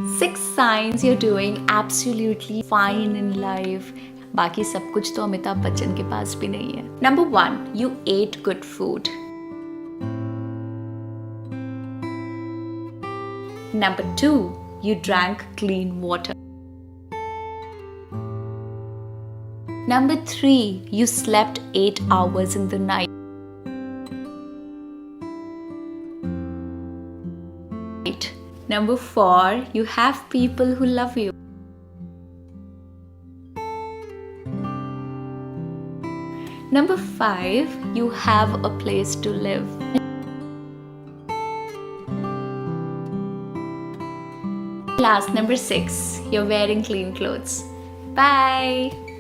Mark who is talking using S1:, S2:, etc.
S1: 6 signs you're doing absolutely fine in life. बाकी सब कुछ तो अमिताभ बच्चन के पास भी नहीं है. Number 1, you ate good food. Number 2, you drank clean water. Number 3, you slept 8 hours in the night. Number 4, you have people who love you. Number 5, you have a place to live. Last, number 6, you're wearing clean clothes. Bye!